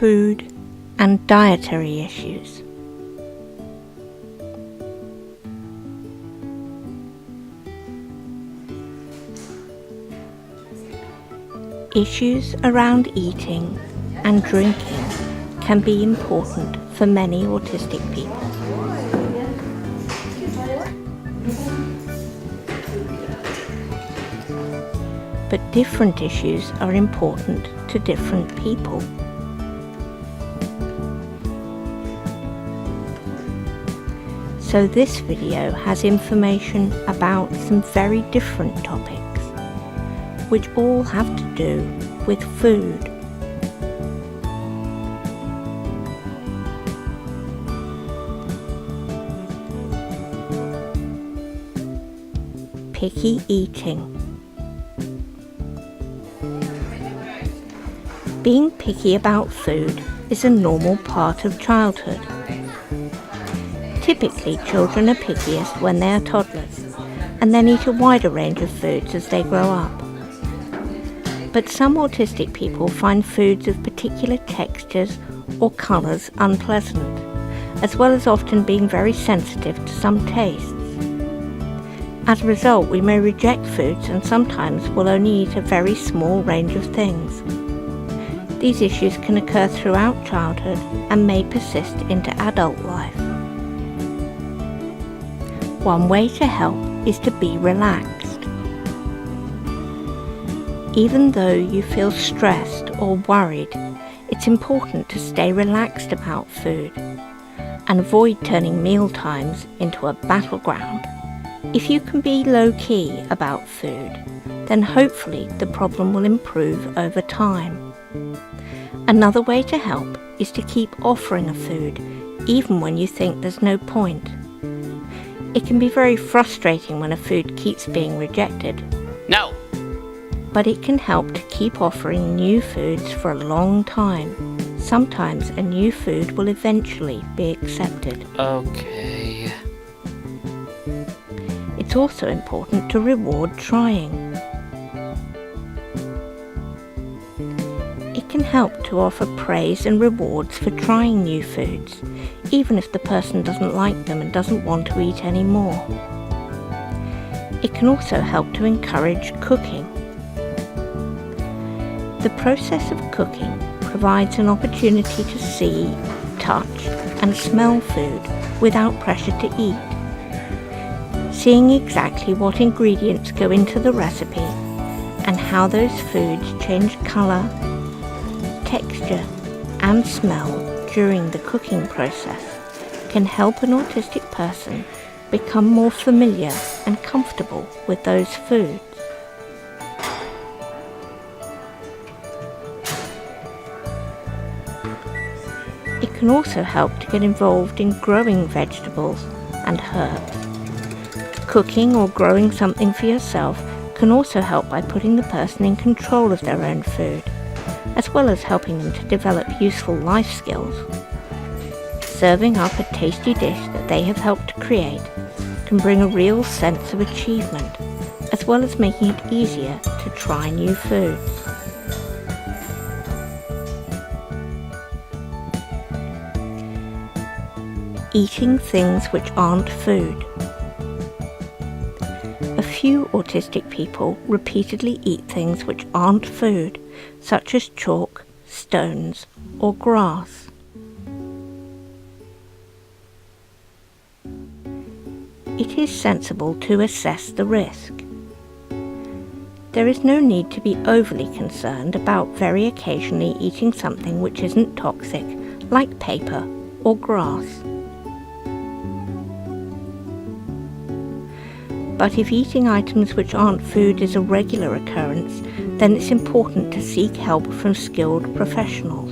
food and dietary issues. Issues around eating and drinking can be important for many autistic people. But different issues are important to different people. So this video has information about some very different topics, which all have to do with food. Picky eating. Being picky about food is a normal part of childhood. Typically, children are pickiest when they are toddlers, and then eat a wider range of foods as they grow up. But some autistic people find foods of particular textures or colours unpleasant, as well as often being very sensitive to some tastes. As a result, we may reject foods and sometimes will only eat a very small range of things. These issues can occur throughout childhood and may persist into adult life. One way to help is to be relaxed. Even though you feel stressed or worried, it's important to stay relaxed about food and avoid turning meal times into a battleground. If you can be low-key about food, then hopefully the problem will improve over time. Another way to help is to keep offering a food, even when you think there's no point. It can be very frustrating when a food keeps being rejected. No! But it can help to keep offering new foods for a long time. Sometimes a new food will eventually be accepted. Okay. It's also important to reward trying. It can help to offer praise and rewards for trying new foods, even if the person doesn't like them and doesn't want to eat any more. It can also help to encourage cooking. The process of cooking provides an opportunity to see, touch, and smell food without pressure to eat. Seeing exactly what ingredients go into the recipe and how those foods change colour, texture, and smell during the cooking process can help an autistic person become more familiar and comfortable with those foods. It can also help to get involved in growing vegetables and herbs. Cooking or growing something for yourself can also help by putting the person in control of their own food, as well as helping them to develop useful life skills. Serving up a tasty dish that they have helped create can bring a real sense of achievement, as well as making it easier to try new foods. Eating things which aren't food. A few autistic people repeatedly eat things which aren't food, such as chalk, stones, or grass. It is sensible to assess the risk. There is no need to be overly concerned about very occasionally eating something which isn't toxic, like paper or grass. But if eating items which aren't food is a regular occurrence, then it's important to seek help from skilled professionals.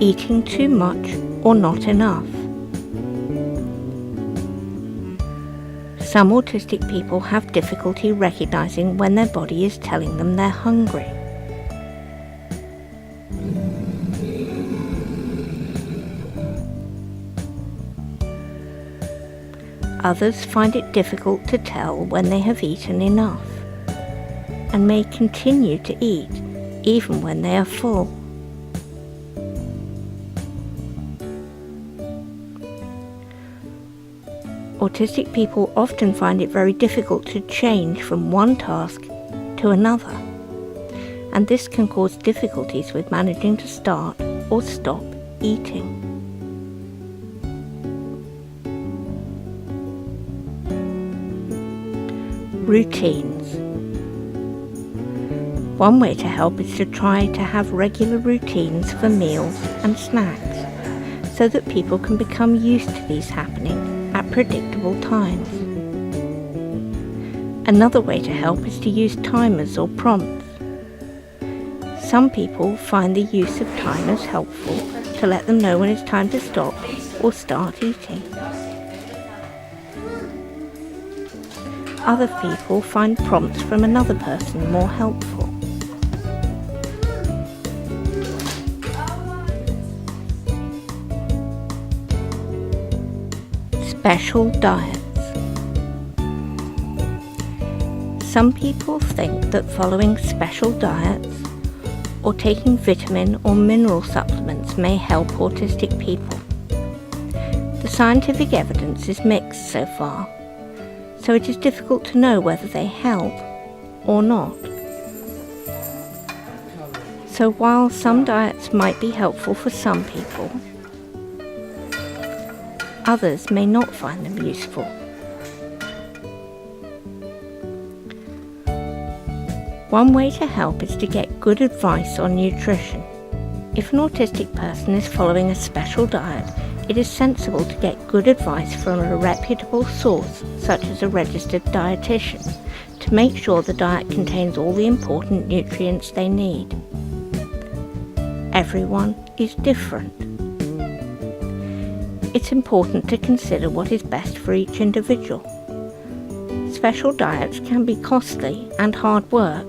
Eating too much or not enough. Some autistic people have difficulty recognizing when their body is telling them they're hungry. Others find it difficult to tell when they have eaten enough, and may continue to eat even when they are full. Autistic people often find it very difficult to change from one task to another, and this can cause difficulties with managing to start or stop eating. Routines. One way to help is to try to have regular routines for meals and snacks, so that people can become used to these happening at predictable times. Another way to help is to use timers or prompts. Some people find the use of timers helpful to let them know when it's time to stop or start eating. Other people find prompts from another person more helpful. Special diets. Some people think that following special diets or taking vitamin or mineral supplements may help autistic people. The scientific evidence is mixed so far, so it is difficult to know whether they help or not. So while some diets might be helpful for some people, others may not find them useful. One way to help is to get good advice on nutrition. If an autistic person is following a special diet, it is sensible to get good advice from a reputable source, such as a registered dietitian, to make sure the diet contains all the important nutrients they need. Everyone is different. It's important to consider what is best for each individual. Special diets can be costly and hard work.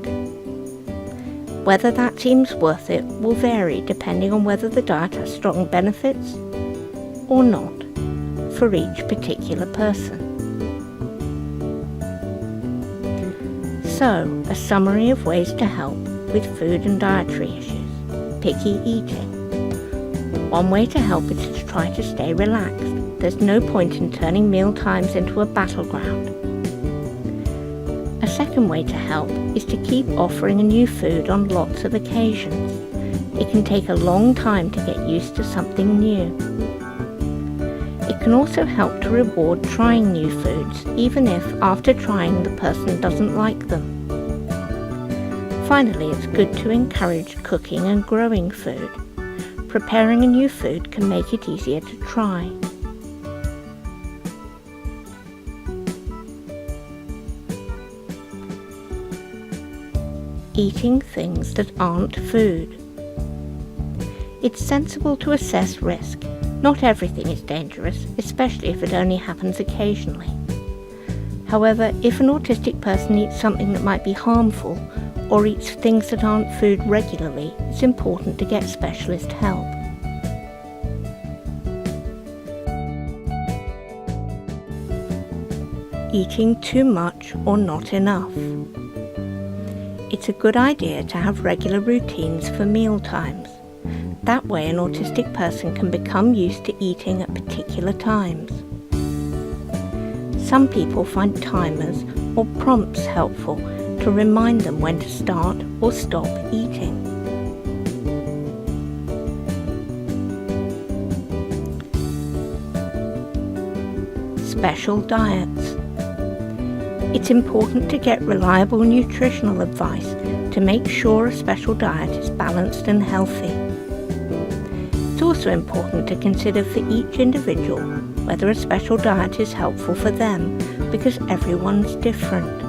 Whether that seems worth it will vary depending on whether the diet has strong benefits or not for each particular person. So, a summary of ways to help with food and dietary issues. Picky eating. One way to help is to try to stay relaxed. There's no point in turning meal times into a battleground. A second way to help is to keep offering a new food on lots of occasions. It can take a long time to get used to something new. It can also help to reward trying new foods, even if after trying the person doesn't like them. Finally, it's good to encourage cooking and growing food. Preparing a new food can make it easier to try. Eating things that aren't food. It's sensible to assess risk. Not everything is dangerous, especially if it only happens occasionally. However, if an autistic person eats something that might be harmful or eats things that aren't food regularly, it's important to get specialist help. Eating too much or not enough. It's a good idea to have regular routines for meal times. That way an autistic person can become used to eating at particular times. Some people find timers or prompts helpful to remind them when to start or stop eating. Special diets. It's important to get reliable nutritional advice to make sure a special diet is balanced and healthy. It's also important to consider for each individual whether a special diet is helpful for them, because everyone's different.